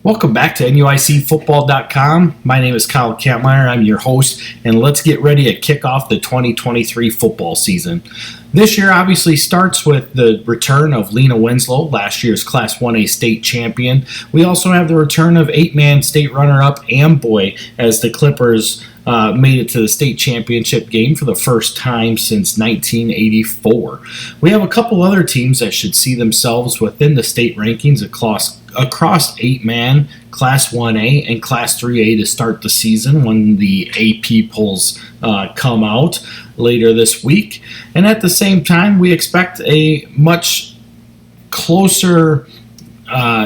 Welcome back to NUICfootball.com. My name is Kyle Kampmeyer. I'm your host, and let's get ready to kick off the 2023 football season. This year obviously starts with the return of Lena Winslow, last year's Class 1A state champion. We also have the return of 8-man state runner-up Amboy as the Clippers made it to the state championship game for the first time since 1984. We have a couple other teams that should see themselves within the state rankings across 8-man, Class 1A, and Class 3A to start the season when the AP polls come out later this week. And at the same time, we expect a much closer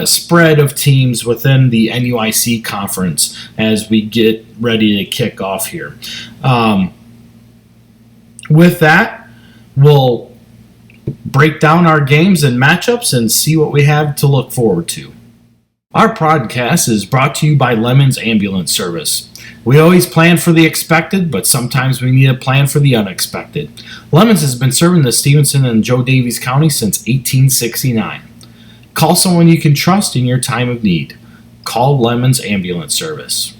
spread of teams within the NUIC conference as we get ready to kick off here. With that, we'll break down our games and matchups and see what we have to look forward to. Our podcast is brought to you by Leamon's Ambulance Service. We always plan for the expected, but sometimes we need a plan for the unexpected. Leamon's has been serving the Stevenson and Joe Daviess County since 1869. Call someone you can trust in your time of need. Call Leamon's Ambulance Service.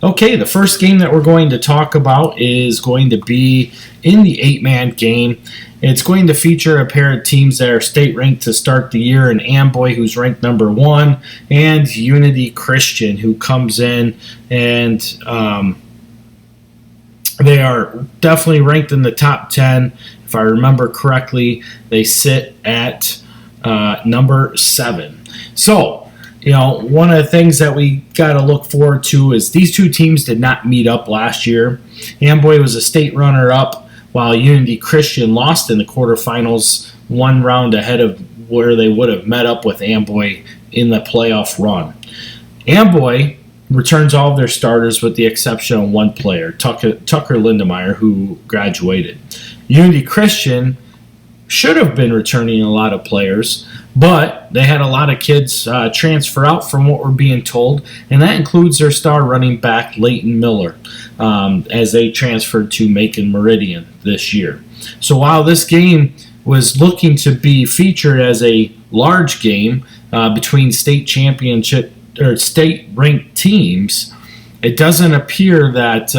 Okay, the first game that we're going to talk about is going to be in the 8-man game. It's going to feature a pair of teams that are state ranked to start the year, in Amboy, who's ranked number 1, and Unity Christian, who comes in and they are definitely ranked in the top 10. If I remember correctly, they sit at number 7. So, one of the things that we got to look forward to is these two teams did not meet up last year. Amboy was a state runner-up, while Unity Christian lost in the quarterfinals, one round ahead of where they would have met up with Amboy in the playoff run. Amboy returns all of their starters with the exception of one player, Tucker Lindemeyer, who graduated. Unity Christian should have been returning a lot of players, but they had a lot of kids transfer out from what we're being told, and that includes their star running back, Leighton Miller, as they transferred to Macon Meridian this year. So while this game was looking to be featured as a large game between state championship or state-ranked teams, it doesn't appear that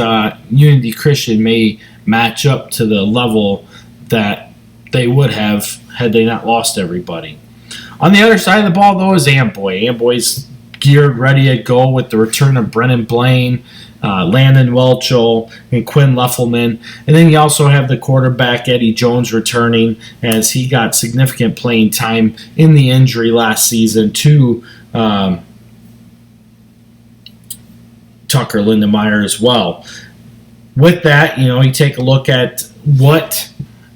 Unity Christian may match up to the level that they would have had they not lost everybody. On the other side of the ball, though, is Amboy. Amboy's geared, ready to go with the return of Brennan Blaine, Landon Welchel, and Quinn Leffelman. And then you also have the quarterback, Eddie Jones, returning as he got significant playing time in the injury last season to Tucker Lindemeyer as well. With that, you take a look at what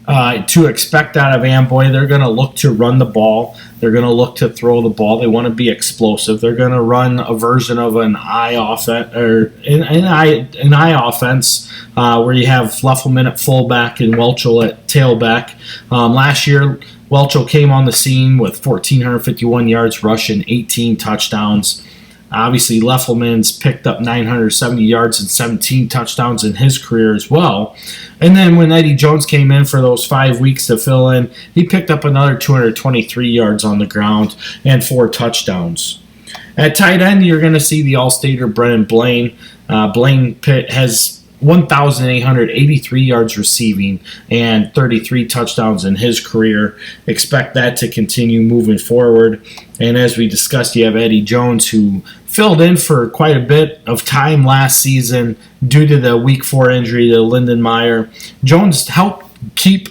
to expect out of Amboy. They're going to look to run the ball. They're going to look to throw the ball. They want to be explosive. They're going to run a version of an eye offense, or an eye offense, where you have Leffelman at fullback and Welchel at tailback. Last year, Welchel came on the scene with 1,451 yards rushing, 18 touchdowns. Obviously, Leffelman's picked up 970 yards and 17 touchdowns in his career as well. And then when Eddie Jones came in for those 5 weeks to fill in, he picked up another 223 yards on the ground and 4 touchdowns. At tight end, you're going to see the All-Stater Brennan Blaine. Blaine has 1,883 yards receiving and 33 touchdowns in his career. Expect that to continue moving forward. And as we discussed, you have Eddie Jones, who filled in for quite a bit of time last season due to the Week 4 injury to Lindenmeyer. Jones helped keep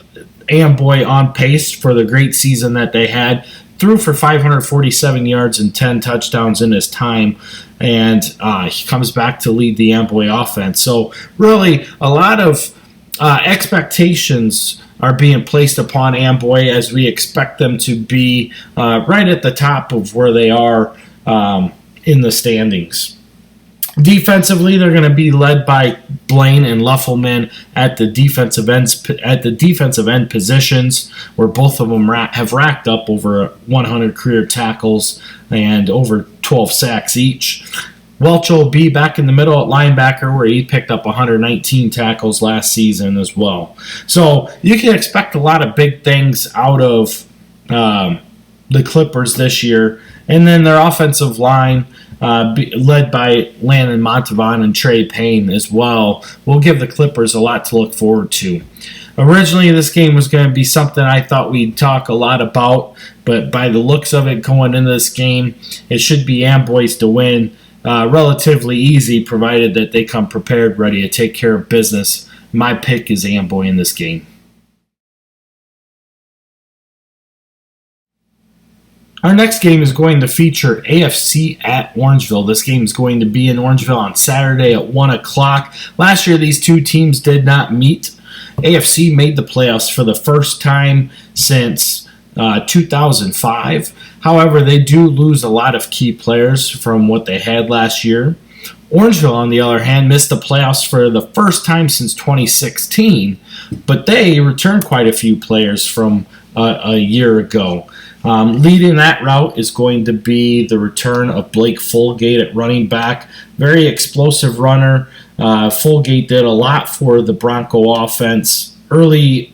Amboy on pace for the great season that they had. Threw for 547 yards and 10 touchdowns in his time, and he comes back to lead the Amboy offense. So really, a lot of expectations are being placed upon Amboy as we expect them to be right at the top of where they are in the standings. Defensively, they're going to be led by Blaine and Leffelman at the defensive end positions, where both of them have racked up over 100 career tackles and over 12 sacks each. Welchel will be back in the middle at linebacker, where he picked up 119 tackles last season as well. So you can expect a lot of big things out of the Clippers this year. And then their offensive line, led by Landon Montavon and Trey Payne as well, will give the Clippers a lot to look forward to. Originally, this game was going to be something I thought we'd talk a lot about, but by the looks of it going into this game, it should be Amboy's to win relatively easy, provided that they come prepared, ready to take care of business. My pick is Amboy in this game. Our next game is going to feature AFC at Orangeville. This game is going to be in Orangeville on Saturday at 1 o'clock. Last year, these two teams did not meet. AFC made the playoffs for the first time since 2005. However, they do lose a lot of key players from what they had last year. Orangeville, on the other hand, missed the playoffs for the first time since 2016, but they returned quite a few players from a year ago. Leading that route is going to be the return of Blake Fulgate at running back. Very explosive runner. Fulgate did a lot for the Bronco offense early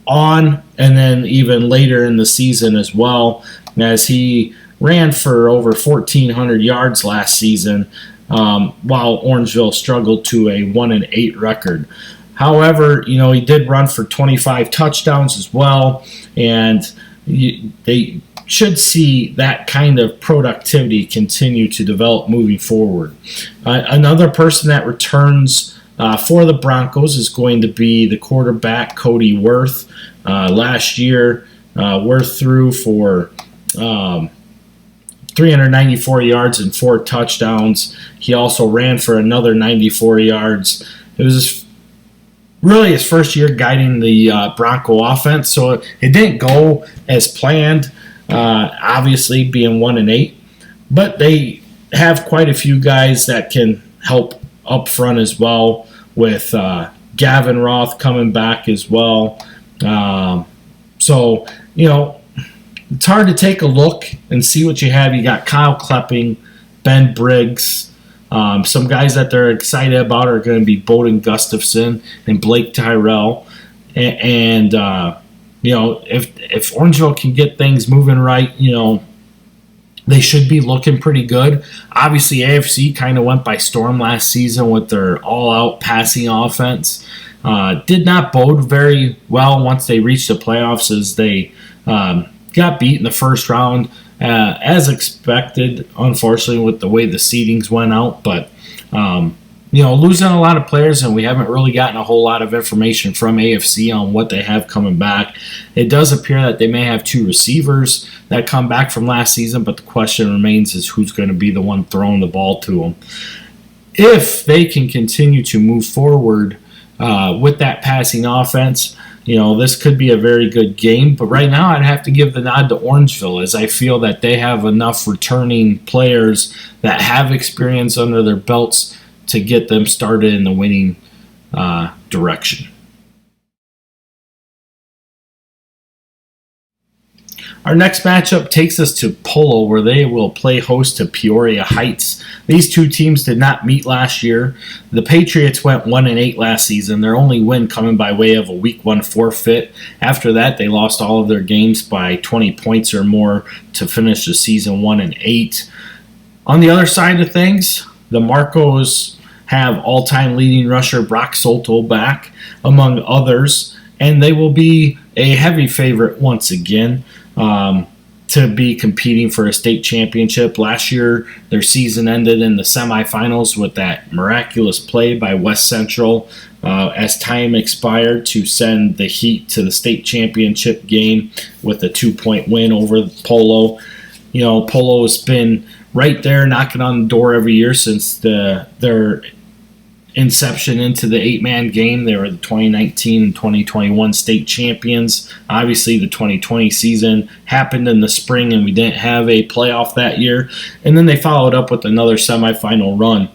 on and then even later in the season as well, as he ran for over 1,400 yards last season, while Orangeville struggled to a 1-8 record. However, he did run for 25 touchdowns as well, and they should see that kind of productivity continue to develop moving forward. Another person that returns for the Broncos is going to be the quarterback, Cody Worth. Last year, Worth threw for 394 yards and 4 touchdowns. He also ran for another 94 yards. It was really his first year guiding the Bronco offense, so it didn't go as planned, obviously being 1-8, but they have quite a few guys that can help up front as well, with Gavin Roth coming back as well. So, it's hard to take a look and see what you have. You got Kyle Klepping, Ben Briggs. Some guys that they're excited about are going to be Bowden Gustafson and Blake Tyrell. And if Orangeville can get things moving right, they should be looking pretty good. Obviously, AFC kind of went by storm last season with their all-out passing offense. Did not bode very well once they reached the playoffs, as they got beat in the first round, as expected, unfortunately, with the way the seedings went out. But, losing a lot of players, and we haven't really gotten a whole lot of information from AFC on what they have coming back. It does appear that they may have 2 receivers that come back from last season, but the question remains is who's going to be the one throwing the ball to them. If they can continue to move forward with that passing offense, this could be a very good game. But right now I'd have to give the nod to Orangeville, as I feel that they have enough returning players that have experience under their belts to get them started in the winning direction. Our next matchup takes us to Polo, where they will play host to Peoria Heights. These two teams did not meet last year. The Patriots went 1-8 last season, their only win coming by way of a Week 1 forfeit. After that, they lost all of their games by 20 points or more to finish the season 1-8. On the other side of things, the Marcos have all-time leading rusher Brock Solto back, among others, and they will be a heavy favorite once again to be competing for a state championship. Last year, their season ended in the semifinals with that miraculous play by West Central as time expired to send the Heat to the state championship game with a 2-point win over Polo. Polo has been right there knocking on the door every year since their inception into the 8-man game. They were the 2019 and 2021 state champions. Obviously, the 2020 season happened in the spring, and we didn't have a playoff that year. And then they followed up with another semifinal run.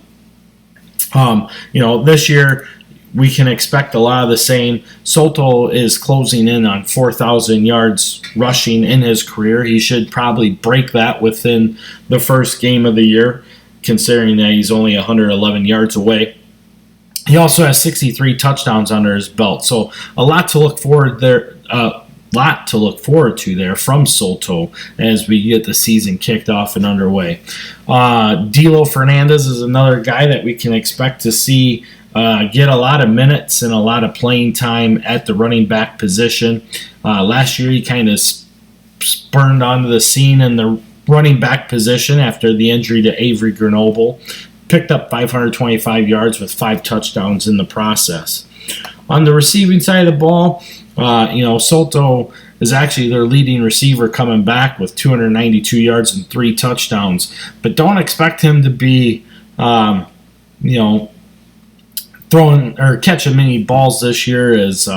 This year, we can expect a lot of the same. Soto is closing in on 4,000 yards rushing in his career. He should probably break that within the first game of the year, considering that he's only 111 yards away. He also has 63 touchdowns under his belt, so a lot to look forward lot to look forward to there from Soto as we get the season kicked off and underway. Dilo Fernandez is another guy that we can expect to see get a lot of minutes and a lot of playing time at the running back position. Last year he kind of spurned onto the scene in the running back position after the injury to Avery Grenoble. Picked up 525 yards with 5 touchdowns in the process. On the receiving side of the ball, Soto is actually their leading receiver coming back with 292 yards and 3 touchdowns. But don't expect him to be, throwing or catching many balls this year as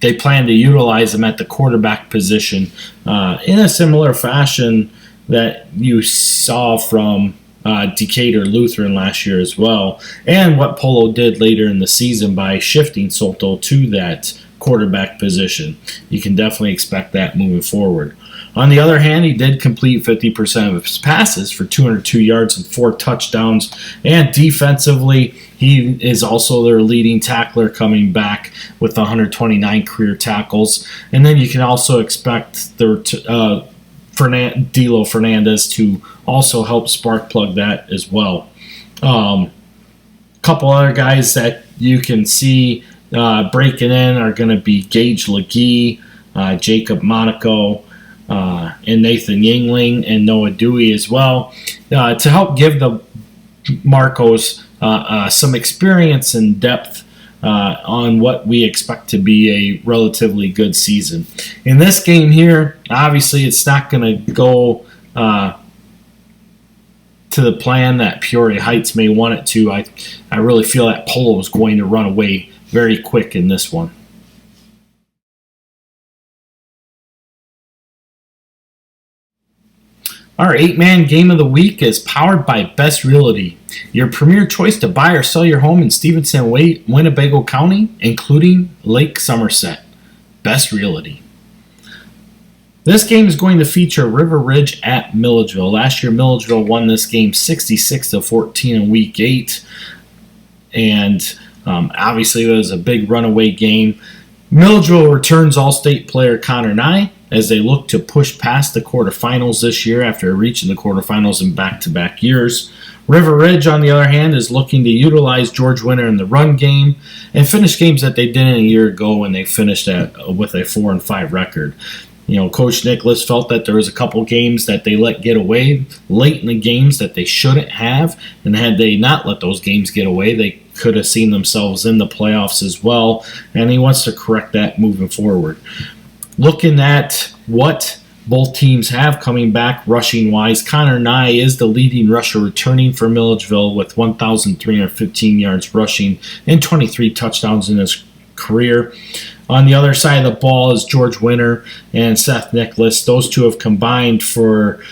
they plan to utilize him at the quarterback position in a similar fashion that you saw from Decatur Lutheran last year as well, and what Polo did later in the season by shifting Soto to that quarterback position. You can definitely expect that moving forward. On the other hand, he did complete 50% of his passes for 202 yards and 4 touchdowns, and defensively, he is also their leading tackler coming back with 129 career tackles. And then you can also expect Dilo Fernandez to also help spark plug that as well. Couple other guys that you can see breaking in are going to be Gage Legee, Jacob Monaco, and Nathan Yingling and Noah Dewey as well, to help give the Marcos some experience and depth on what we expect to be a relatively good season. In this game here, obviously it's not going to go to the plan that Peoria Heights may want it to. I really feel that Polo is going to run away very quick in this one. Our 8-man game of the week is powered by Best Realty, your premier choice to buy or sell your home in Stevenson, Winnebago County, including Lake Somerset. Best Realty. This game is going to feature River Ridge at Milledgeville. Last year, Milledgeville won this game 66-14 in Week 8, and obviously it was a big runaway game. Milledgeville returns All-State player Connor Nye as they look to push past the quarterfinals this year after reaching the quarterfinals in back-to-back years. River Ridge, on the other hand, is looking to utilize George Winter in the run game and finish games that they didn't a year ago when they finished with a 4-5 record. Coach Nicholas felt that there was a couple games that they let get away late in the games that they shouldn't have, and had they not let those games get away, they could have seen themselves in the playoffs as well, and he wants to correct that moving forward. Looking at what both teams have coming back rushing-wise, Connor Nye is the leading rusher returning for Milledgeville with 1,315 yards rushing and 23 touchdowns in his career. On the other side of the ball is George Winter and Seth Nicholas. Those two have combined for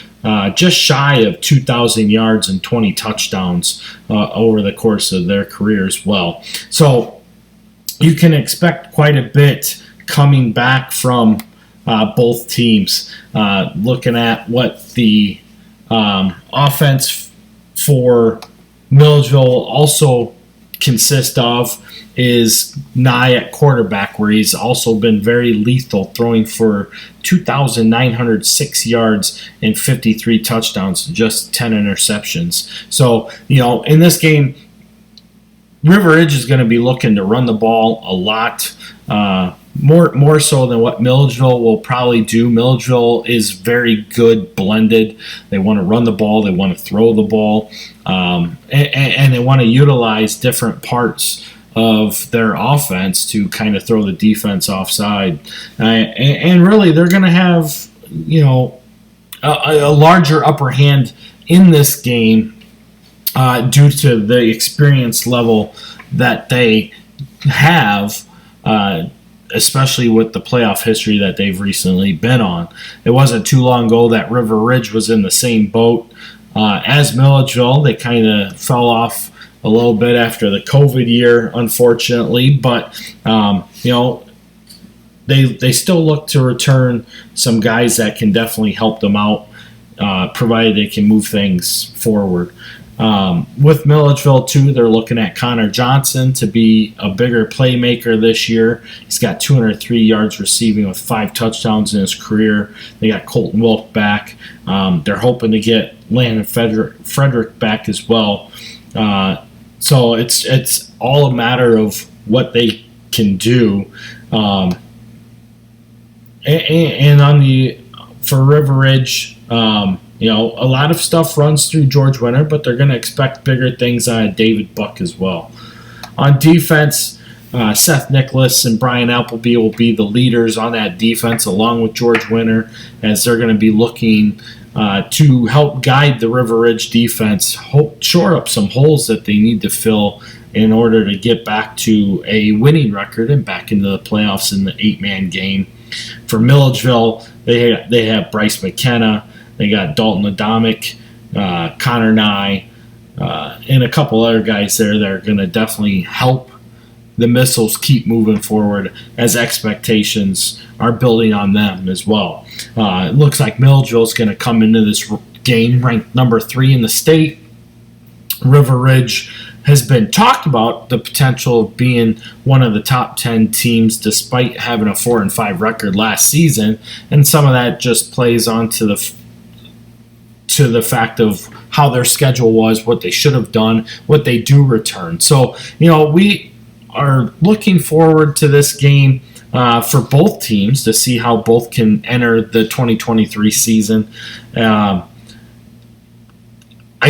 just shy of 2,000 yards and 20 touchdowns over the course of their career as well. So you can expect quite a bit coming back from both teams. Looking at what the offense for Milledgeville also consists of is Nye at quarterback, where he's also been very lethal, throwing for 2,906 yards and 53 touchdowns, just 10 interceptions. So, in this game, River Ridge is going to be looking to run the ball a lot, more so than what Milledgeville will probably do. Milledgeville is very good blended. They want to run the ball, they want to throw the ball, and they want to utilize different parts of their offense to kind of throw the defense offside. And really, they're going to have, a larger upper hand in this game due to the experience level that they have, especially with the playoff history that they've recently been on. It wasn't too long ago that River Ridge was in the same boat as Milledgeville. They kind of fell off a little bit after the COVID year, unfortunately, but they still look to return some guys that can definitely help them out, provided they can move things forward. With Milledgeville, too, they're looking at Connor Johnson to be a bigger playmaker this year. He's got 203 yards receiving with 5 touchdowns in his career. They got Colton Wilk back. They're hoping to get Landon Frederick back as well. So it's all a matter of what they can do. And for River Ridge, a lot of stuff runs through George Winter, but they're going to expect bigger things out of David Buck as well. On defense, Seth Nicholas and Brian Appleby will be the leaders on that defense, along with George Winter, as they're going to be looking to help guide the River Ridge defense, shore up some holes that they need to fill in order to get back to a winning record and back into the playoffs in the 8-man game. For Milledgeville, they have Bryce McKenna. They got Dalton Adamic, Connor Nye, and a couple other guys there that are going to definitely help the Missiles keep moving forward as expectations are building on them as well. It looks like Milledgeville is going to come into this game ranked number 3 in the state. River Ridge has been talked about the potential of being one of the top 10 teams despite having a 4-5 record last season, and some of that just plays on to the fact of how their schedule was, what they should have done, what they do return. So, we are looking forward to this game for both teams to see how both can enter the 2023 season. I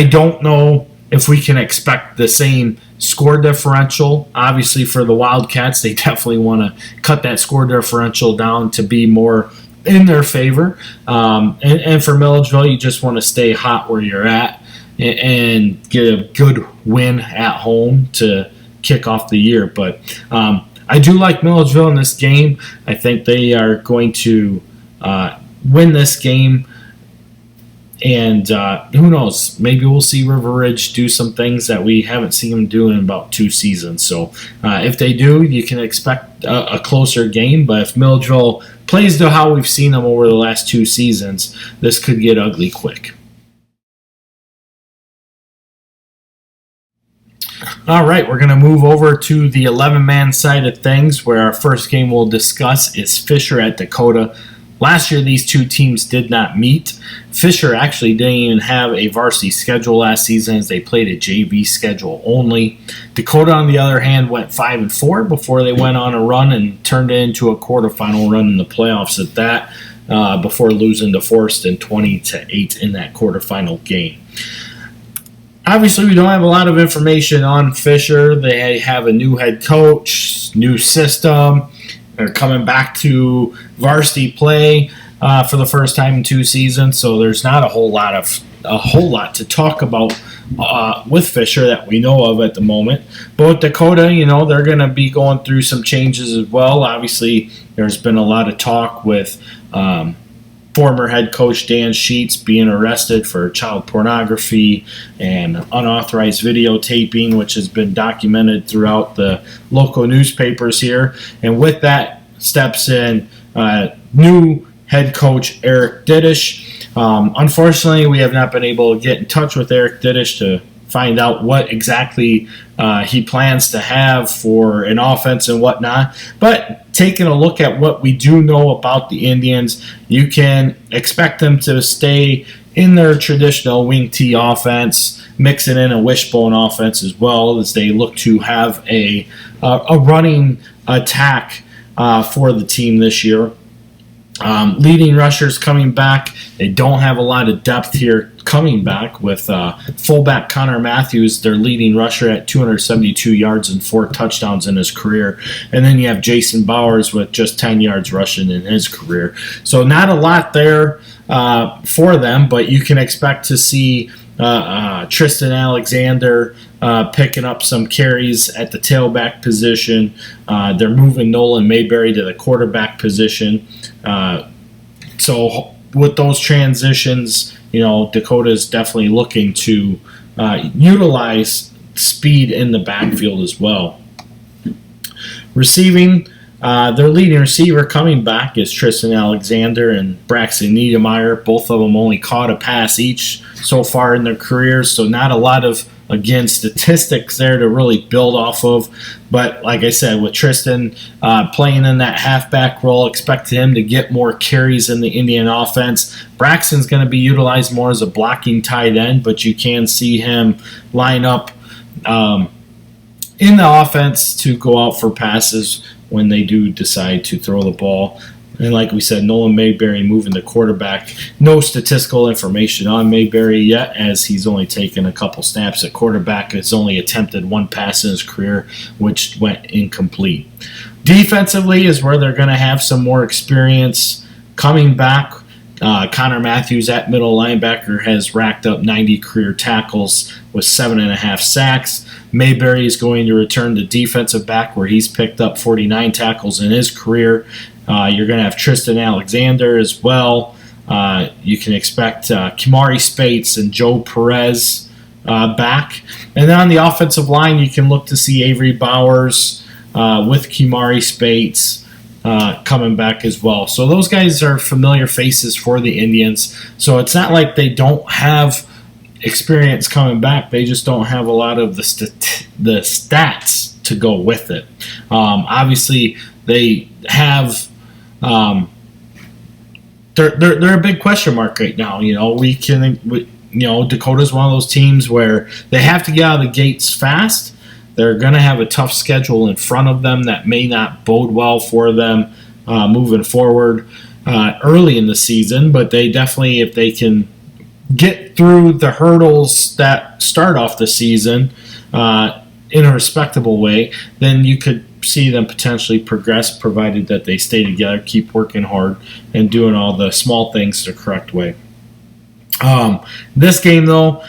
don't know if we can expect the same score differential. Obviously, for the Wildcats, they definitely want to cut that score differential down to be more in their favor. And for Milledgeville, you just want to stay hot where you're at and get a good win at home to kick off the year. But I do like Milledgeville in this game. I think they are going to win this game. And who knows, maybe we'll see River Ridge do some things that we haven't seen them do in about 2 seasons. So if they do, you can expect a closer game. But if Milledgeville plays to how we've seen them over the last 2 seasons, this could get ugly quick. All right, we're going to move over to the 11-man side of things, where our first game we'll discuss is Fisher at Dakota. Last year, these two teams did not meet. Fisher actually didn't even have a varsity schedule last season, as they played a JV schedule only. Dakota, on the other hand, went 5-4 before they went on a run and turned it into a quarterfinal run in the playoffs at that, before losing to Forreston 20-8 in that quarterfinal game. Obviously, we don't have a lot of information on Fisher. They have a new head coach, new system. They're coming back to varsity play for the first time in 2 seasons, so there's not a whole lot to talk about with Fisher that we know of at the moment. But with Dakota, they're going to be going through some changes as well. Obviously, there's been a lot of talk with former head coach Dan Sheets being arrested for child pornography and unauthorized videotaping, which has been documented throughout the local newspapers here. And with that steps in new head coach Eric Diddish. Unfortunately, we have not been able to get in touch with Eric Diddish to find out what exactly he plans to have for an offense and whatnot. But taking a look at what we do know about the Indians, you can expect them to stay in their traditional wing T offense, mixing in a wishbone offense as well, as they look to have a running attack for the team this year. Leading rushers coming back. They don't have a lot of depth here coming back, with fullback Connor Matthews, their leading rusher, at 272 yards and 4 touchdowns in his career. And then you have Jason Bowers with just 10 yards rushing in his career. So not a lot there for them, but you can expect to see Tristan Alexander picking up some carries at the tailback position. They're moving Nolan Mayberry to the quarterback position. So with those transitions, Dakota is definitely looking to utilize speed in the backfield as well. Receiving, Their leading receiver coming back is Tristan Alexander and Braxton Niedermeyer. Both of them only caught a pass each so far in their careers, so not a lot of, again, statistics there to really build off of. But like I said, with Tristan playing in that halfback role, expect him to get more carries in the Indian offense. Braxton's going to be utilized more as a blocking tight end, but you can see him line up in the offense to go out for passes when they do decide to throw the ball. And like we said, Nolan Mayberry moving the quarterback. No statistical information on Mayberry yet, as he's only taken a couple snaps at quarterback. It's only attempted one pass in his career, which went incomplete. Defensively is where they're going to have some more experience coming back. Connor Matthews at middle linebacker has racked up 90 career tackles with 7.5 sacks. Mayberry is going to return to defensive back, where he's picked up 49 tackles in his career. You're going to have Tristan Alexander as well. You can expect Kimari Spates and Joe Perez back. And then on the offensive line, you can look to see Avery Bowers with Kimari Spates coming back as well. So those guys are familiar faces for the Indians. So it's not like they don't have experience coming back. They just don't have a lot of the stats to go with it. Obviously, they have they're a big question mark right now. Dakota's one of those teams where they have to get out of the gates fast. They're going to have a tough schedule in front of them that may not bode well for them moving forward early in the season, but they definitely, if they can get through the hurdles that start off the season in a respectable way, then you could see them potentially progress, provided that they stay together, keep working hard, and doing all the small things the correct way. This game, though,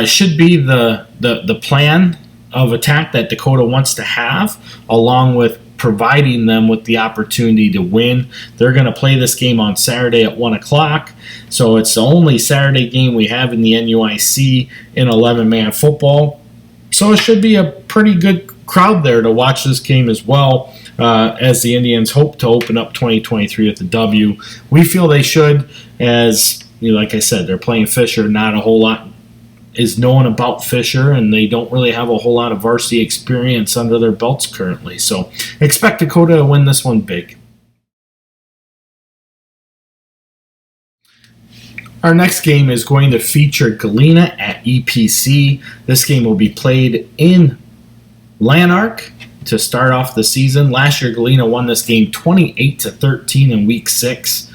should be the plan of attack that Dakota wants to have, along with providing them with the opportunity to win. They're going to play this game on Saturday at 1 o'clock, so it's the only Saturday game we have in the NUIC in 11-man football. So it should be a pretty good crowd there to watch this game as well, as the Indians hope to open up 2023 with the W. We feel they should, as like I said, they're playing Fisher. Not a whole lot is known about Fisher, and they don't really have a whole lot of varsity experience under their belts currently. So expect Dakota to win this one big. Our next game is going to feature Galena at EPC. This game will be played in Lanark to start off the season. Last year, Galena won this game 28-13 in Week 6.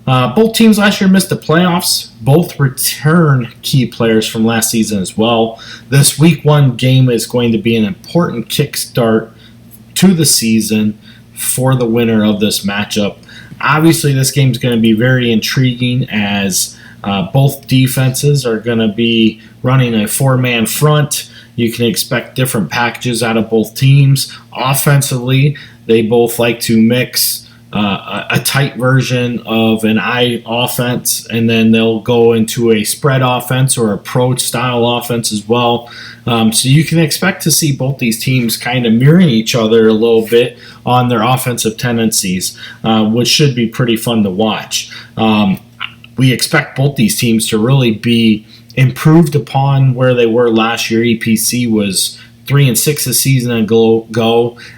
Both teams last year missed the playoffs. Both return key players from last season as well. This Week 1 game is going to be an important kickstart to the season for the winner of this matchup. Obviously, this game is going to be very intriguing, as both defenses are going to be running a four-man front. You can expect different packages out of both teams. Offensively, they both like to mix a tight version of an I offense, and then they'll go into a spread offense or approach style offense as well. So you can expect to see both these teams kind of mirroring each other a little bit on their offensive tendencies, which should be pretty fun to watch. We expect both these teams to really be improved upon where they were last year. EPC was 3-6 a season ago.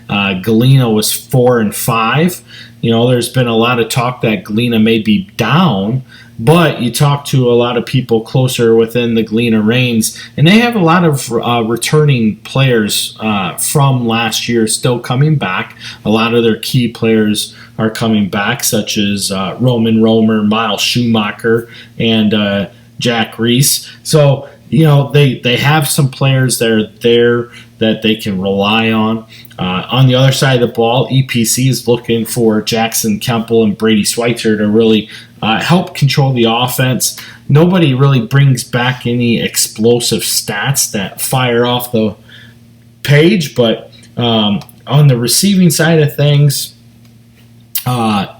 Galena was 4-5. There's been a lot of talk that Galena may be down, but you talk to a lot of people closer within the Galena reins, and they have a lot of returning players from last year still coming back. A lot of their key players are coming back, such as Roman Romer, Miles Schumacher, and Jack Reese. So, they have some players that are there that they can rely on. On the other side of the ball, EPC is looking for Jackson Kemple and Brady Schweitzer to really help control the offense. Nobody really brings back any explosive stats that fire off the page, but on the receiving side of things, again,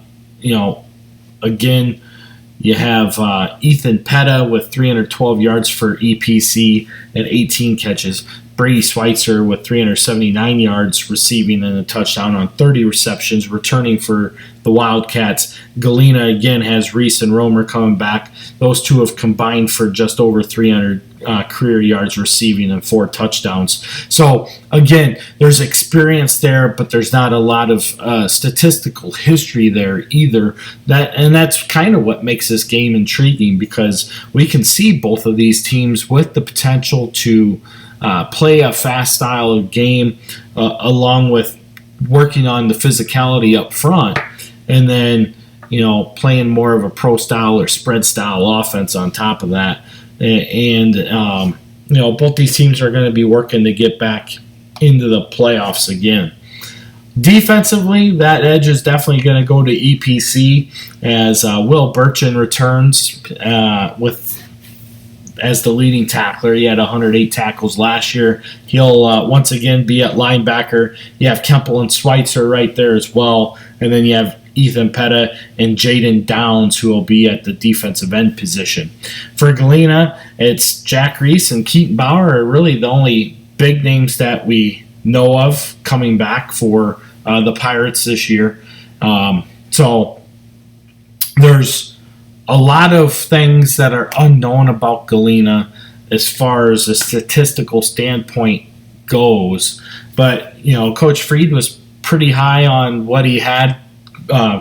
you have Ethan Petta with 312 yards for EPC and 18 catches. Brady Schweitzer with 379 yards receiving and a touchdown on 30 receptions, returning for the Wildcats. Galena again has Reese and Romer coming back. Those two have combined for just over 300 career yards receiving and 4 touchdowns. So again, there's experience there, but there's not a lot of statistical history there either. That's kind of what makes this game intriguing, because we can see both of these teams with the potential to play a fast style of game, along with working on the physicality up front, and then playing more of a pro style or spread style offense on top of that. And both these teams are going to be working to get back into the playoffs again. Defensively, that edge is definitely going to go to EPC as Will Burchin returns as the leading tackler. He had 108 tackles last year. He'll once again be at linebacker. You have Kemple and Schweitzer right there as well. And then you have Ethan Petta and Jaden Downs, who will be at the defensive end position. For Galena, it's Jack Reese and Keaton Bauer are really the only big names that we know of coming back for the Pirates this year. So there's a lot of things that are unknown about Galena as far as a statistical standpoint goes. But, Coach Freed was pretty high on what he had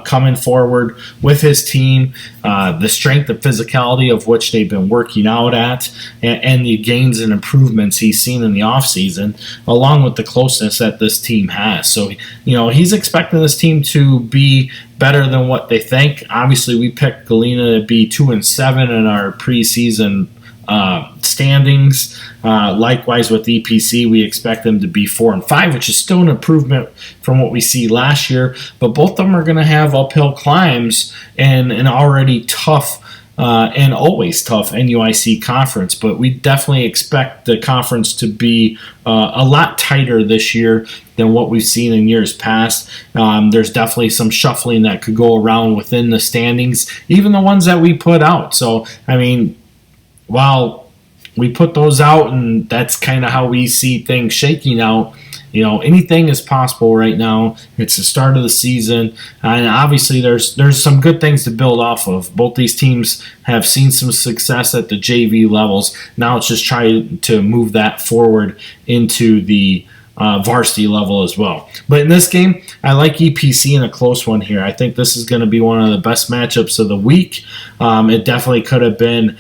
coming forward with his team, the strength and physicality of which they've been working out at, and the gains and improvements he's seen in the offseason, along with the closeness that this team has. So, he's expecting this team to be better than what they think. Obviously, we picked Galena to be 2-7 in our preseason standings. Likewise with EPC, we expect them to be 4-5, which is still an improvement from what we see last year. But both of them are going to have uphill climbs and an already tough and always tough NUIC conference. But we definitely expect the conference to be a lot tighter this year than what we've seen in years past. There's definitely some shuffling that could go around within the standings, even the ones that we put out. So, while we put those out and that's kind of how we see things shaking out, anything is possible right now. It's the start of the season, and obviously there's some good things to build off of. Both these teams have seen some success at the JV levels. Now it's just trying to move that forward into the varsity level as well. But in this game, I like EPC in a close one here. I think this is going to be one of the best matchups of the week. It definitely could have been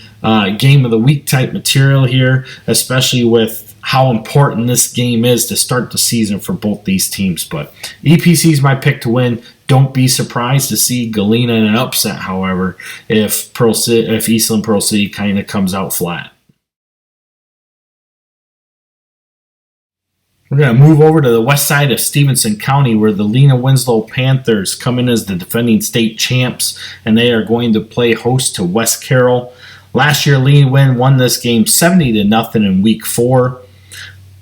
game of the week type material here, especially with how important this game is to start the season for both these teams. But EPC is my pick to win. Don't be surprised to see Galena in an upset, however, if Eastland Pearl City kind of comes out flat. We're going to move over to the west side of Stevenson County, where the Lena Winslow Panthers come in as the defending state champs, and they are going to play host to West Carroll. Last year, Lena won this game 70-0 in Week 4.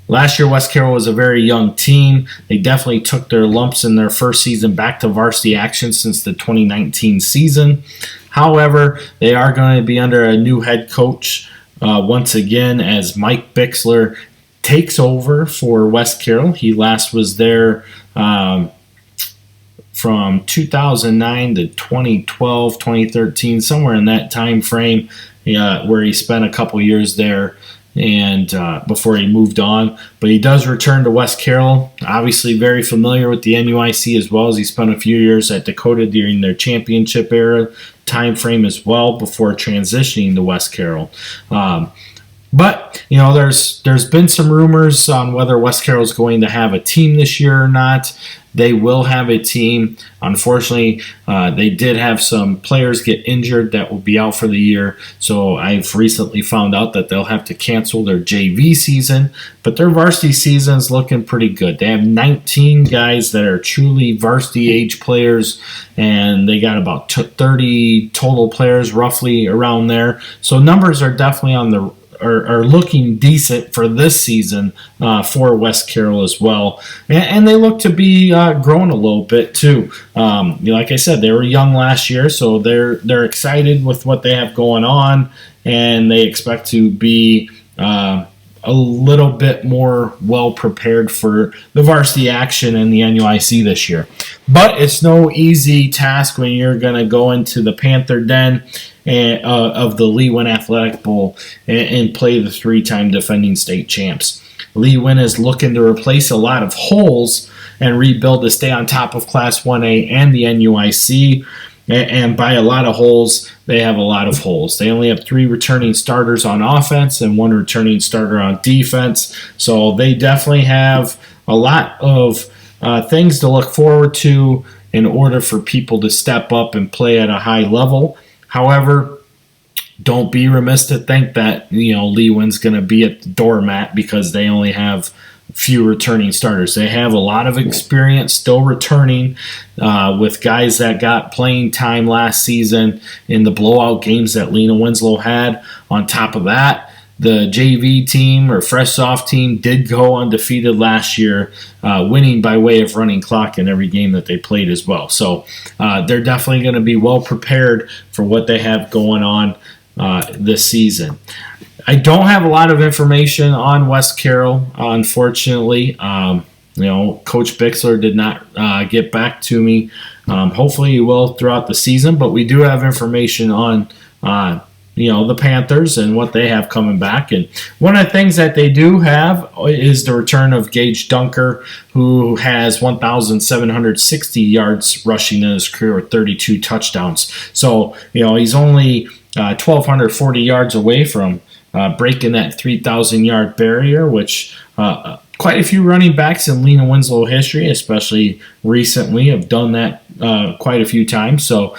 Last year, West Carroll was a very young team. They definitely took their lumps in their first season back to varsity action since the 2019 season. However, they are going to be under a new head coach once again, as Mike Bixler takes over for West Carroll. He last was there from 2009 to 2012, 2013, somewhere in that time frame, where he spent a couple years there and before he moved on. But he does return to West Carroll, obviously very familiar with the NUIC, as well as he spent a few years at Dakota during their championship era time frame as well before transitioning to West Carroll. But, there's been some rumors on whether West Carroll is going to have a team this year or not. They will have a team. Unfortunately, they did have some players get injured that will be out for the year. So I've recently found out that they'll have to cancel their JV season. But their varsity season is looking pretty good. They have 19 guys that are truly varsity age players, and they got about 30 total players roughly around there. So numbers are definitely on the are looking decent for this season for West Carroll as well. And they look to be growing a little bit too. Like I said, they were young last year, so they're excited with what they have going on, and they expect to be a a little bit more well prepared for the varsity action in the NUIC this year. But it's no easy task when you're going to go into the Panther Den of the Leamon Athletic Bowl and play the 3-time defending state champs. Leamon is looking to replace a lot of holes and rebuild to stay on top of Class 1A and the NUIC. And by a lot of holes, they have a lot of holes. They only have 3 returning starters on offense and 1 returning starter on defense. So they definitely have a lot of things to look forward to in order for people to step up and play at a high level. However, don't be remiss to think that Leamon's going to be at the doormat because they only have few returning starters. They have a lot of experience still returning with guys that got playing time last season in the blowout games that Lena Winslow had. On top of that, the JV team or Fresh Soft team did go undefeated last year, winning by way of running clock in every game that they played as well. So they're definitely going to be well prepared for what they have going on this season. I don't have a lot of information on West Carroll, unfortunately. Coach Bixler did not get back to me. Hopefully he will throughout the season, but we do have information on the Panthers and what they have coming back. And one of the things that they do have is the return of Gage Dunker, who has 1,760 yards rushing in his career with 32 touchdowns. So, he's only 1,240 yards away from breaking that 3,000-yard barrier, which quite a few running backs in Lena Winslow history, especially recently, have done that quite a few times. So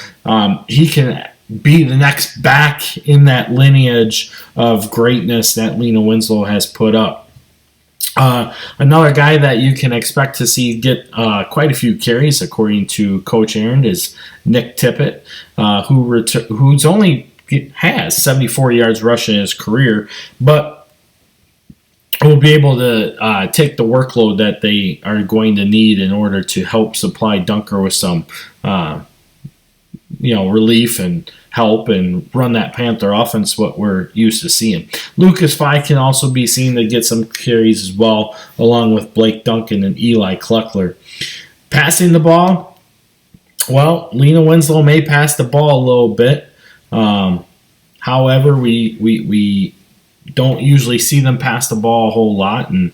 he can be the next back in that lineage of greatness that Lena Winslow has put up. Another guy that you can expect to see get quite a few carries, according to Coach Aaron, is Nick Tippett, who's only has 74 yards rushing in his career, but will be able to take the workload that they are going to need in order to help supply Dunker with some relief and help and run that Panther offense, what we're used to seeing. Lucas Fye can also be seen to get some carries as well, along with Blake Duncan and Eli Kluckler. Passing the ball, well, Lena Winslow may pass the ball a little bit. However, we don't usually see them pass the ball a whole lot, and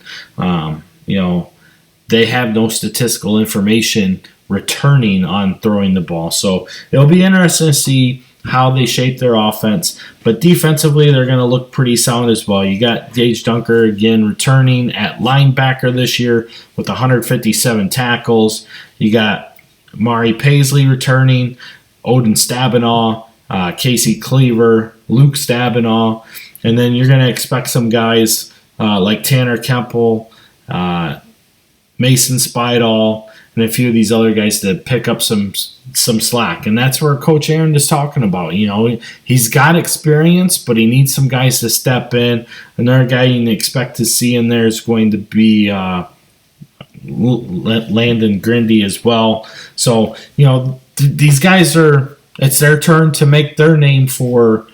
they have no statistical information returning on throwing the ball. So it'll be interesting to see how they shape their offense. But defensively, they're going to look pretty sound as well. You got Gage Dunker again returning at linebacker this year with 157 tackles. You got Mari Paisley returning, Odin Stabenow, Casey Cleaver, Luke Stabenow, and then you're going to expect some guys like Tanner Kemple, Mason Spidall, and a few of these other guys to pick up some slack. And that's where Coach Aaron is talking about. He's got experience, but he needs some guys to step in. Another guy you can expect to see in there is going to be Landon Grindy as well. So, these guys it's their turn to make their name for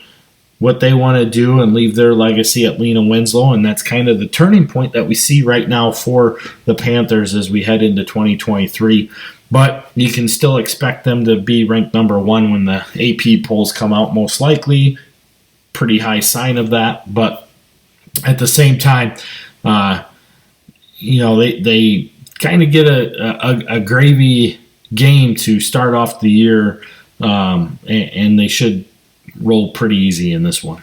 what they want to do and leave their legacy at Lena Winslow, and that's kind of the turning point that we see right now for the Panthers as we head into 2023. But you can still expect them to be ranked number 1 when the AP polls come out, most likely. Pretty high sign of that, but at the same time, they kind of get a gravy game to start off the year, and they should roll pretty easy in this one.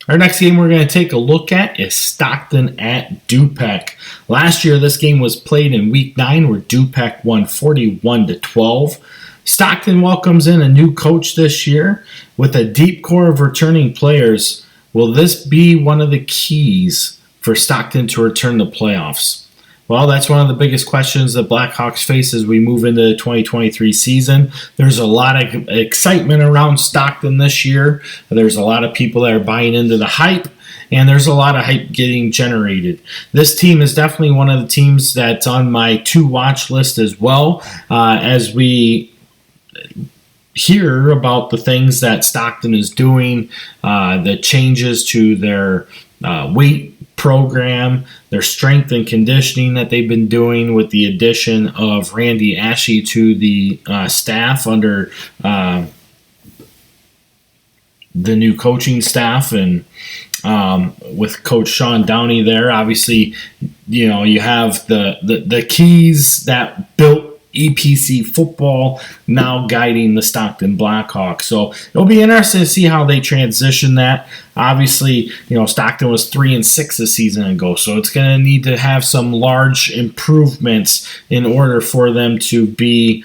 Our next game we're going to take a look at is Stockton at Du-Pec. Last year, this game was played in Week 9 where Du-Pec won 41-12. Stockton welcomes in a new coach this year with a deep core of returning players. Will this be one of the keys for Stockton to return to playoffs? Well, that's one of the biggest questions that Blackhawks face as we move into the 2023 season. There's a lot of excitement around Stockton this year. There's a lot of people that are buying into the hype, and there's a lot of hype getting generated. This team is definitely one of the teams that's on my to-watch list as well, as we hear about the things that Stockton is doing, the changes to their weight program, their strength and conditioning that they've been doing with the addition of Randy Ashe to the staff under the new coaching staff, and with Coach Sean Downey there. Obviously, you have the keys that built EPC football now guiding the Stockton Blackhawks. So it'll be interesting to see how they transition that. Obviously, Stockton was 3-6 a season ago, so it's going to need to have some large improvements in order for them to be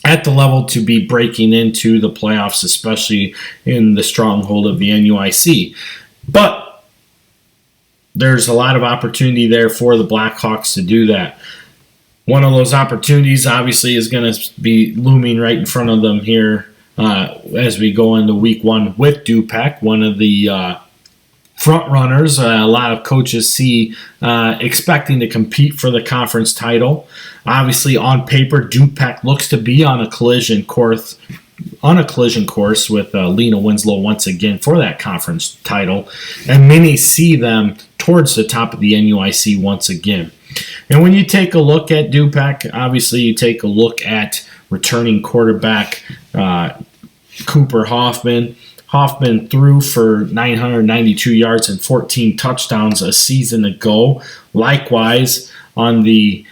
at the level to be breaking into the playoffs, especially in the stronghold of the NUIC. But there's a lot of opportunity there for the Blackhawks to do that. One of those opportunities, obviously, is going to be looming right in front of them here as we go into week 1 with Du-Pec, one of the front runners. A lot of coaches see expecting to compete for the conference title. Obviously, on paper, Du-Pec looks to be on a collision course with Lena Winslow once again for that conference title, and many see them towards the top of the NUIC once again. And when you take a look at Du-Pec, obviously you take a look at returning quarterback Cooper Hoffman. Hoffman threw for 992 yards and 14 touchdowns a season ago. Likewise, on the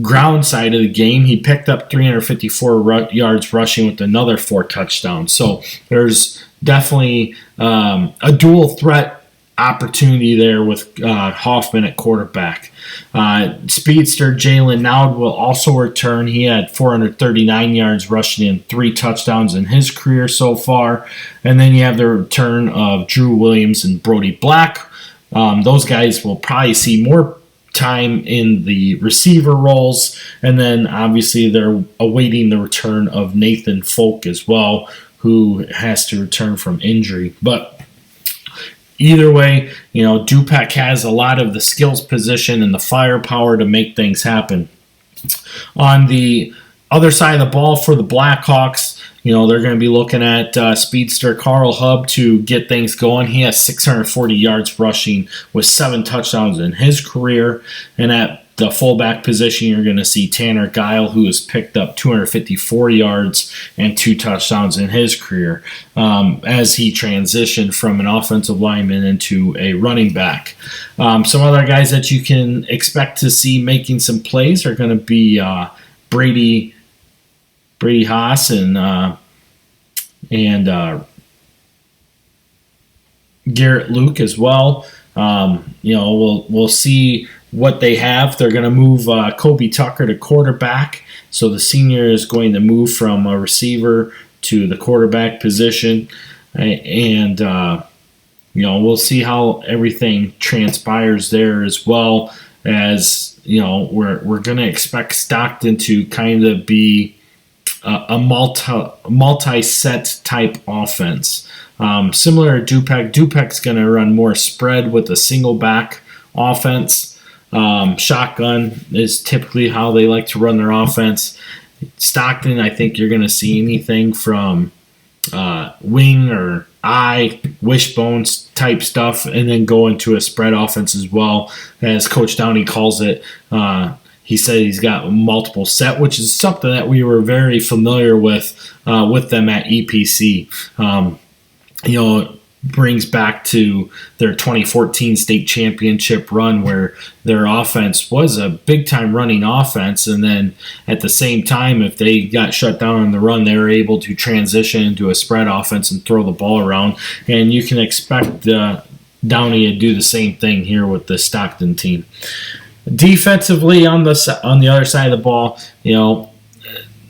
ground side of the game, he picked up 354 yards rushing with another 4 touchdowns. So there's definitely a dual threat opportunity there with Hoffman at quarterback. Speedster Jalen Nowd will also return. He had 439 yards rushing and 3 touchdowns in his career so far. And then you have the return of Drew Williams and Brody Black. Those guys will probably see more time in the receiver roles. And then obviously they're awaiting the return of Nathan Folk as well, who has to return from injury. But either way, Du-Pec has a lot of the skills position and the firepower to make things happen. On the other side of the ball for the Blackhawks, they're going to be looking at speedster Carl Hubb to get things going. He has 640 yards rushing with 7 touchdowns in his career. And at the fullback position, you're going to see Tanner Guile, who has picked up 254 yards and 2 touchdowns in his career as he transitioned from an offensive lineman into a running back. Some other guys that you can expect to see making some plays are going to be Brady Haas and Garrett Luke as well. We'll see what they have. They're going to move Kobe Tucker to quarterback. So the senior is going to move from a receiver to the quarterback position. And, we'll see how everything transpires there, as well as, we're going to expect Stockton to kind of be a multi-set type offense. Similar to Du-Pec. Du-Pec's going to run more spread with a single back offense. Shotgun is typically how they like to run their offense. Stockton, I think you're going to see anything from wing or eye, wishbones type stuff, and then go into a spread offense as well, as Coach Downey calls it. He said he's got multiple set, which is something that we were very familiar with them at EPC. Brings back to their 2014 state championship run, where their offense was a big-time running offense, and then at the same time, if they got shut down on the run, they were able to transition into a spread offense and throw the ball around. And you can expect Downey to do the same thing here with the Stockton team. Defensively, on the other side of the ball,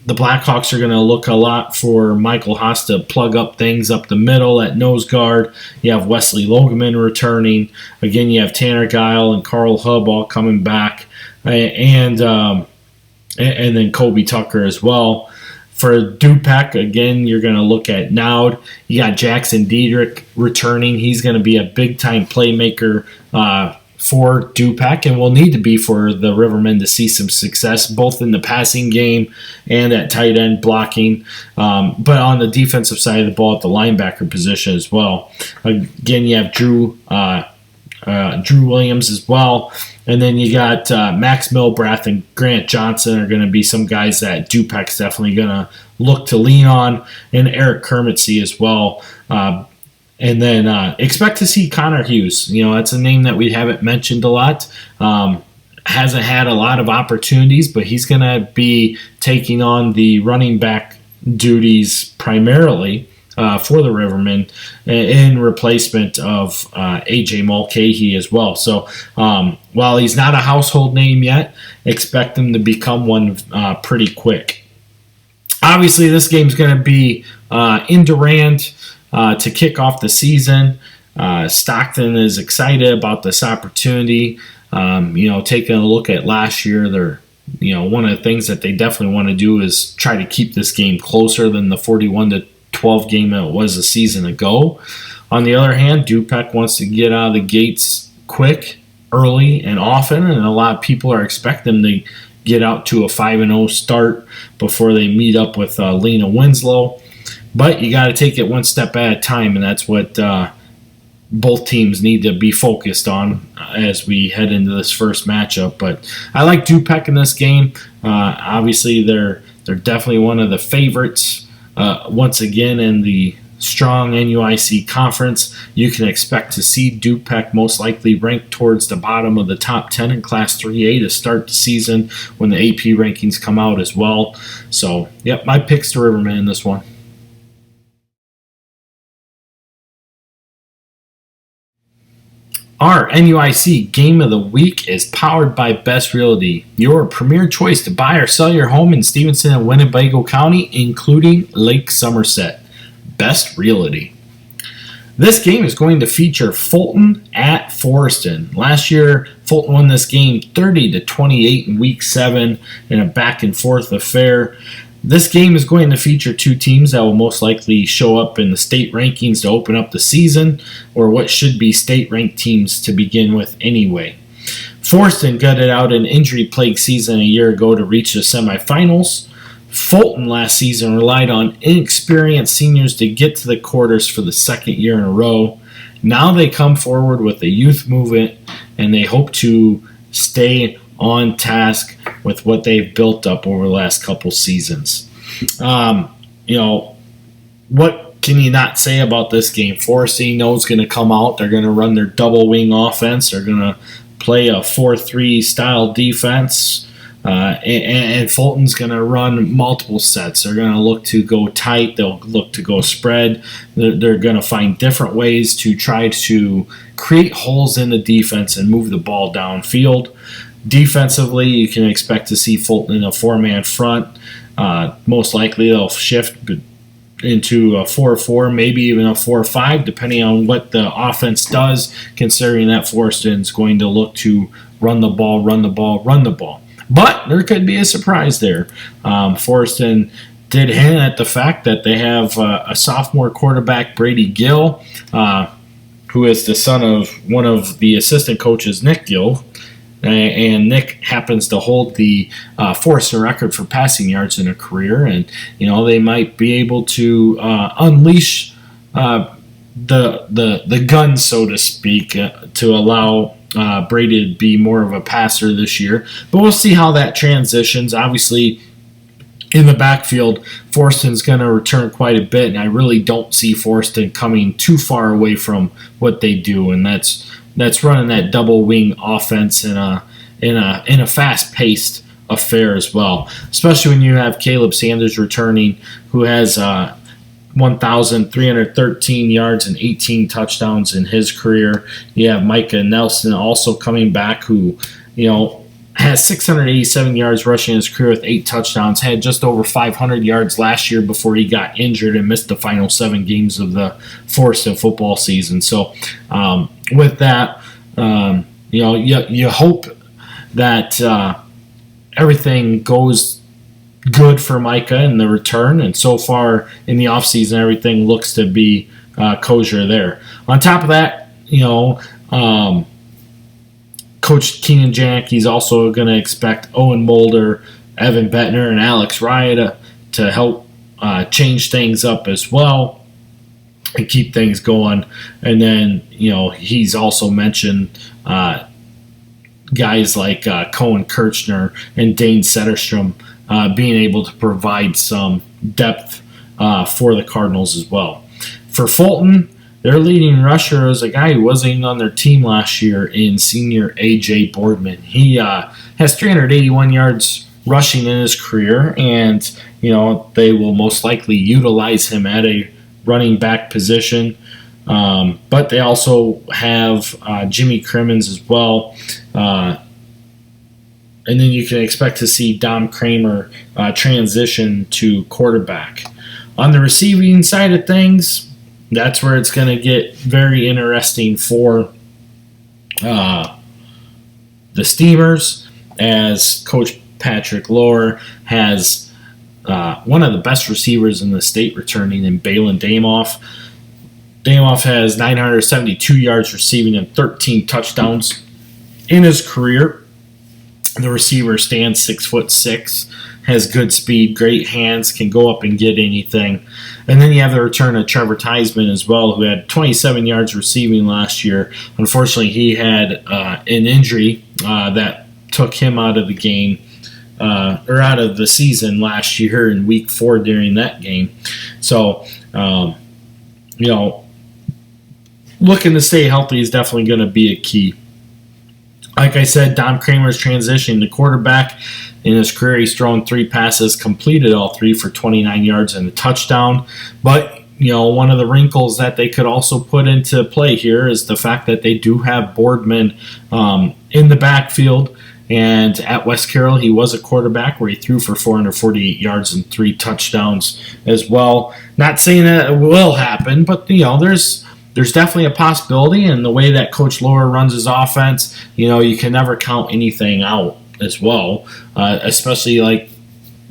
the Blackhawks are going to look a lot for Michael Haas to plug up things up the middle at nose guard. You have Wesley Logeman returning. Again, you have Tanner Guile and Carl Hubb all coming back. And then Kobe Tucker as well. For Du-Pec, again, you're going to look at Nowd. You got Jackson Diedrich returning. He's going to be a big-time playmaker for Du-Pec and will need to be for the Rivermen to see some success, both in the passing game and at tight end blocking, but on the defensive side of the ball at the linebacker position as well. Again, you have Drew Williams as well, and then you got Max Milbrath and Grant Johnson are going to be some guys that Du-Pec's definitely going to look to lean on, and Eric Kermitsey as well. And then expect to see Connor Hughes. That's a name that we haven't mentioned a lot. Hasn't had a lot of opportunities, but he's going to be taking on the running back duties primarily for the Rivermen in replacement of A.J. Mulcahy as well. So while he's not a household name yet, expect him to become one pretty quick. Obviously, this game's going to be in Durand to kick off the season. Stockton is excited about this opportunity. Taking a look at last year, they're one of the things that they definitely want to do is try to keep this game closer than the 41-12 game that it was a season ago. On the other hand, Du-Pec wants to get out of the gates quick, early, and often, and a lot of people are expecting them to get out to a 5-0 start before they meet up with Lena Winslow. But you got to take it one step at a time, and that's what both teams need to be focused on as we head into this first matchup. But I like Du-Pec in this game. Obviously, they're definitely one of the favorites. Once again, in the strong NUIC conference, you can expect to see Du-Pec most likely ranked towards the bottom of the top 10 in Class 3A to start the season when the AP rankings come out as well. So, yep, my pick's the Rivermen in this one. Our NUIC Game of the Week is powered by Best Realty, your premier choice to buy or sell your home in Stevenson and Winnebago County, including Lake Somerset. Best Realty. This game is going to feature Fulton at Forreston. Last year, Fulton won this game 30-28 in Week 7 in a back-and-forth affair. This game is going to feature two teams that will most likely show up in the state rankings to open up the season, or what should be state-ranked teams to begin with anyway. Forreston gutted out an injury-plagued season a year ago to reach the semifinals. Fulton last season relied on inexperienced seniors to get to the quarters for the second year in a row. Now they come forward with a youth movement, and they hope to stay on task with what they've built up over the last couple seasons. What can you not say about this game? Forreston knows going to come out. They're going to run their double wing offense. They're going to play a 4-3 style defense. And Fulton's going to run multiple sets. They're going to look to go tight. They'll look to go spread. They're going to find different ways to try to create holes in the defense and move the ball downfield. Defensively, you can expect to see Fulton in a 4-man front. Most likely they'll shift into a 4-4, maybe even a 4-5, depending on what the offense does, considering that Forreston's going to look to run the ball. But there could be a surprise there. Forreston did hint at the fact that they have a sophomore quarterback, Brady Gill, who is the son of one of the assistant coaches, Nick Gill. And Nick happens to hold the Forreston record for passing yards in a career, and they might be able to unleash the gun, so to speak, to allow Brady to be more of a passer this year. But we'll see how that transitions. Obviously, in the backfield, Forreston's going to return quite a bit, and I really don't see Forreston coming too far away from what they do, and that's running that double wing offense in a fast-paced affair as well, especially when you have Caleb Sanders returning, who has 1,313 yards and 18 touchdowns in his career. You have Micah Nelson also coming back, who has 687 yards rushing in his career with 8 touchdowns, had just over 500 yards last year before he got injured and missed the final 7 games of the Forreston football season. So with that, you hope that everything goes good for Micah in the return, and so far in the offseason, everything looks to be kosher there. On top of that, Coach Keenan Jack, he's also going to expect Owen Mulder, Evan Bettner, and Alex Raya to help change things up as well and keep things going. And then, he's also mentioned guys like Cohen Kirchner and Dane Setterstrom being able to provide some depth for the Cardinals as well. For Fulton, their leading rusher is a guy who wasn't even on their team last year in senior A.J. Boardman. He has 381 yards rushing in his career, and they will most likely utilize him at a running back position. But they also have Jimmy Crimmins as well. And then you can expect to see Dom Kramer transition to quarterback. On the receiving side of things, that's where it's going to get very interesting for the Steamers, as Coach Patrick Lohr has one of the best receivers in the state returning in Balin Damoff. Damoff has 972 yards receiving and 13 touchdowns in his career. The receiver stands 6'6", has good speed, great hands, can go up and get anything. And then you have the return of Trevor Theismann as well, who had 27 yards receiving last year. Unfortunately, he had an injury that took him out of the game, or out of the season last year in Week 4 during that game. So, looking to stay healthy is definitely going to be a key. Like I said, Dom Kramer's transitioning to quarterback. In his career, he's thrown 3 passes, completed all 3 for 29 yards and a touchdown. But, one of the wrinkles that they could also put into play here is the fact that they do have Boardman in the backfield. And at West Carroll, he was a quarterback where he threw for 448 yards and 3 touchdowns as well. Not saying that it will happen, but, there's definitely a possibility, and the way that Coach Lohr runs his offense, you can never count anything out as well, especially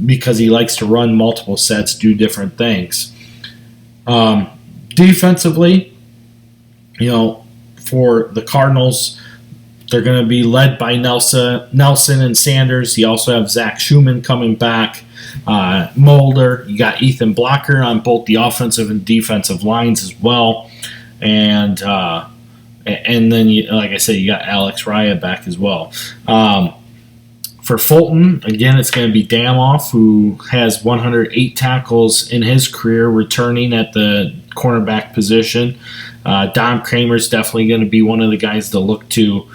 because he likes to run multiple sets, do different things. Defensively, for the Cardinals, they're going to be led by Nelson and Sanders. You also have Zach Schumann coming back. Mulder, you got Ethan Blocker on both the offensive and defensive lines as well. And then, like I said, you got Alex Raya back as well. For Fulton, again, it's going to be Damoff, who has 108 tackles in his career, returning at the cornerback position. Dom Kramer's definitely going to be one of the guys to look to,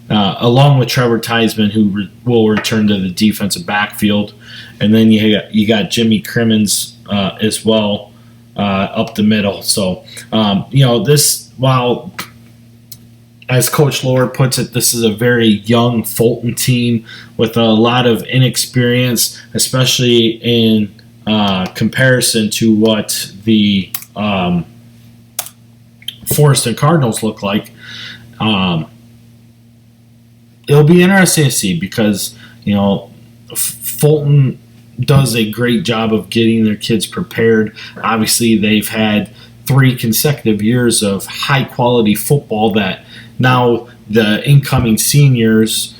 along with Trevor Theismann, who will return to the defensive backfield. And then you got Jimmy Crimmins as well. Up the middle. So, while, as Coach Lohr puts it, this is a very young Fulton team with a lot of inexperience, especially in comparison to what the Forreston Cardinals look like. It'll be interesting to see because, Fulton does a great job of getting their kids prepared. Obviously, they've had 3 consecutive years of high-quality football that now the incoming seniors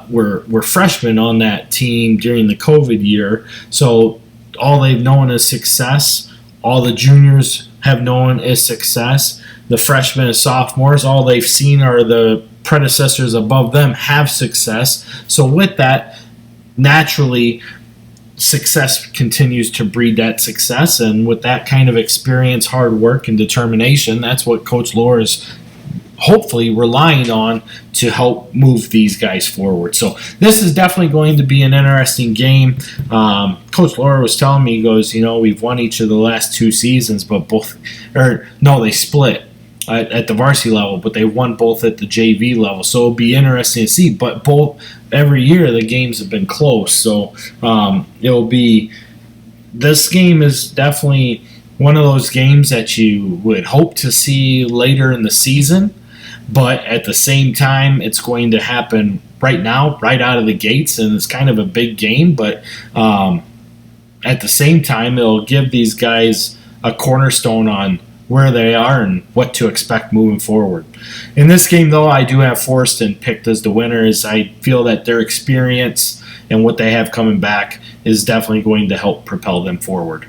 were freshmen on that team during the COVID year. So all they've known is success. All the juniors have known is success. The freshmen and sophomores, all they've seen are the predecessors above them have success. So with that, naturally, success continues to breed that success, and with that kind of experience, hard work, and determination, that's what Coach Lohr is hopefully relying on to help move these guys forward. So this is definitely going to be an interesting game. Coach Lohr was telling me, he goes, we've won each of the last 2 seasons, but they split at the varsity level, but they won both at the JV level. So it'll be interesting to see. But every year the games have been close. So this game is definitely one of those games that you would hope to see later in the season. But at the same time, it's going to happen right now, right out of the gates, and it's kind of a big game. But at the same time, it'll give these guys a cornerstone on where they are and what to expect moving forward. In this game, though, I do have Forreston picked as the winner, as I feel that their experience and what they have coming back is definitely going to help propel them forward.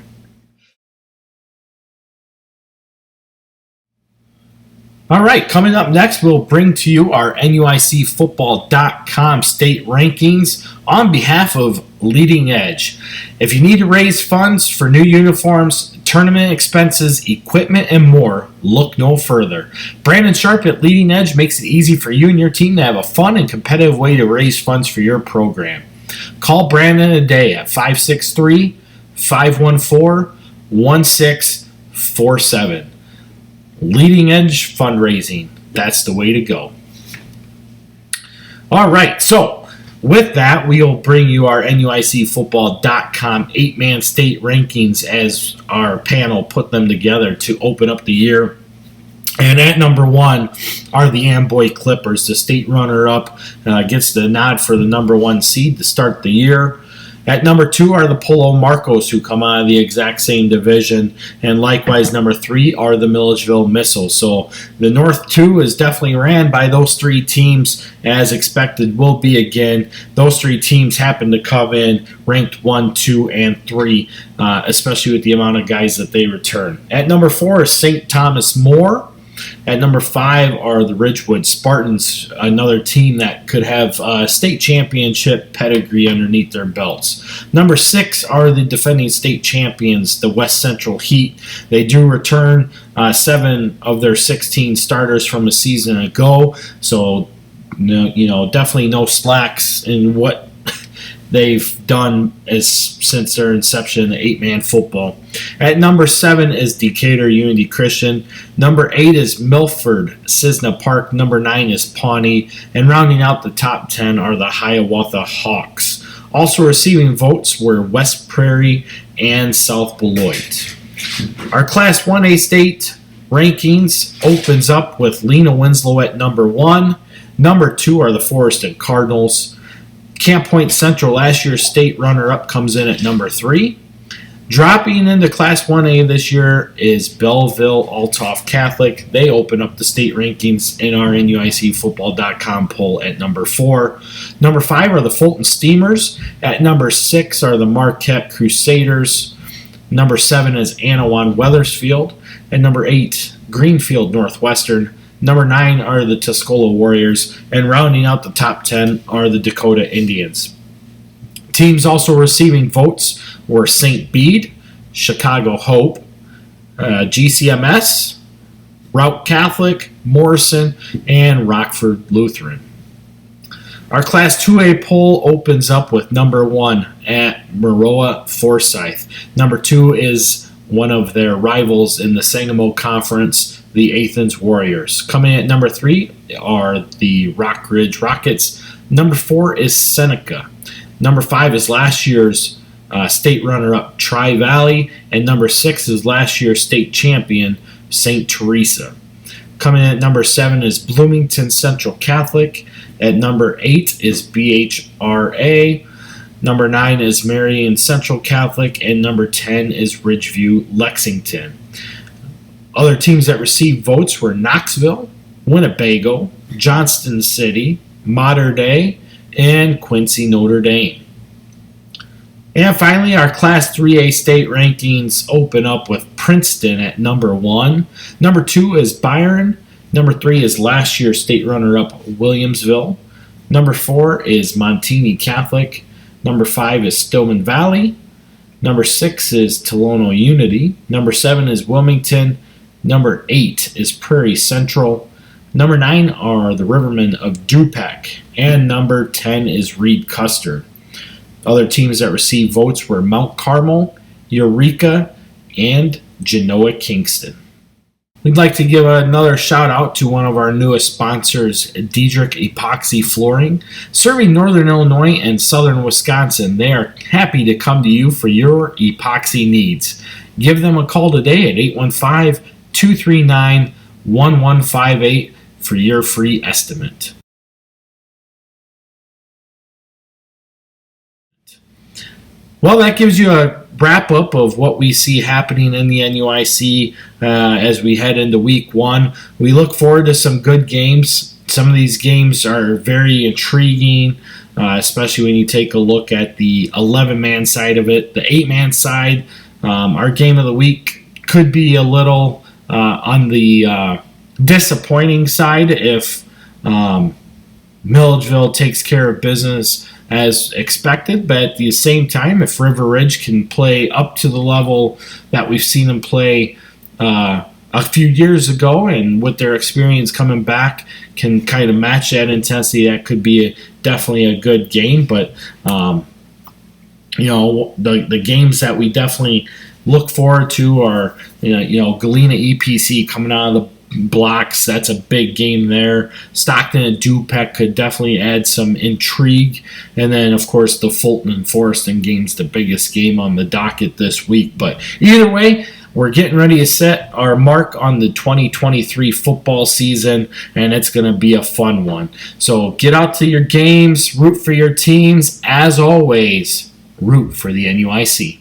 All right, coming up next, we'll bring to you our NUICfootball.com state rankings on behalf of Leading Edge. If you need to raise funds for new uniforms, tournament expenses, equipment, and more, look no further. Brandon Sharp at Leading Edge makes it easy for you and your team to have a fun and competitive way to raise funds for your program. Call Brandon today at 563-514-1647. Leading Edge Fundraising. That's the way to go. All right, so with that, we'll bring you our NUICfootball.com 8-man state rankings as our panel put them together to open up the year. And at number 1 are the Amboy Clippers. The state runner-up gets the nod for the number 1 seed to start the year. At number 2 are the Polo Marcos, who come out of the exact same division. And likewise, number 3 are the Milledgeville Missiles. So the North 2 is definitely ran by those 3 teams, as expected will be again. Those 3 teams happen to come in ranked 1, 2, and 3, especially with the amount of guys that they return. At number 4 is St. Thomas More. At number 5 are the Ridgewood Spartans, another team that could have a state championship pedigree underneath their belts. Number 6 are the defending state champions, the West Central Heat. They do return 7 of their 16 starters from a season ago, so definitely no slacks in what they've done since their inception in 8-man football. At number 7 is Decatur Unity Christian. Number 8 is Milford Cisna Park. Number 9 is Pawnee. And rounding out the top 10 are the Hiawatha Hawks. Also receiving votes were West Prairie and South Beloit. Our Class 1A state rankings opens up with Lena Winslow at number 1. Number 2 are the Forreston Cardinals. Camp Point Central, last year's state runner-up, comes in at number 3. Dropping into Class 1A this year is Belleville Althoff Catholic. They open up the state rankings in our NUICfootball.com poll at number 4. Number 5 are the Fulton Steamers. At number 6 are the Marquette Crusaders. Number 7 is Anawan Weathersfield. And number 8, Greenfield Northwestern. Number 9 are the Tuscola Warriors, and rounding out the top 10 are the Dakota Indians. Teams also receiving votes were St. Bede, Chicago Hope, GCMS, Route Catholic, Morrison, and Rockford Lutheran. Our Class 2A poll opens up with number 1 at Maroa Forsyth. Number 2 is one of their rivals in the Sangamo Conference, the Athens Warriors. Coming at number 3 are the Rock Ridge Rockets. Number 4 is Seneca. Number 5 is last year's state runner-up Tri-Valley. And number 6 is last year's state champion St. Teresa. Coming at number 7 is Bloomington Central Catholic. At number 8 is BHRA. Number 9 is Marion Central Catholic. And number 10 is Ridgeview Lexington. Other teams that received votes were Knoxville, Winnebago, Johnston City, Mater Dei, and Quincy Notre Dame. And finally, our Class 3A state rankings open up with Princeton at number 1. Number 2 is Byron. Number 3 is last year's state runner-up Williamsville. Number 4 is Montini Catholic. Number 5 is Stillman Valley. Number 6 is Tolono Unity. Number 7 is Wilmington. Number 8 is Prairie Central. Number 9 are the Rivermen of Du-Pec. And number 10 is Reed Custer. Other teams that received votes were Mount Carmel, Eureka, and Genoa Kingston. We'd like to give another shout out to one of our newest sponsors, Diedrich Epoxy Flooring. Serving Northern Illinois and Southern Wisconsin, they are happy to come to you for your epoxy needs. Give them a call today at 815-239-1158 for your free estimate. Well, that gives you a wrap up of what we see happening in the NUIC as we head into week 1. We look forward to some good games. Some of these games are very intriguing, especially when you take a look at the 11-man side of it. The 8-man side, our game of the week could be a little on the disappointing side if Milledgeville takes care of business as expected, but at the same time, if River Ridge can play up to the level that we've seen them play a few years ago, and with their experience coming back, can kind of match that intensity, that could be definitely a good game. But the games that we definitely look forward to are Galena EPC coming out of the blocks. That's a big game there. Stockton and Du-Pec could definitely add some intrigue. And then, of course, the Fulton and Forreston game's the biggest game on the docket this week. But either way, we're getting ready to set our mark on the 2023 football season, and it's going to be a fun one. So get out to your games, root for your teams. As always, root for the NUIC.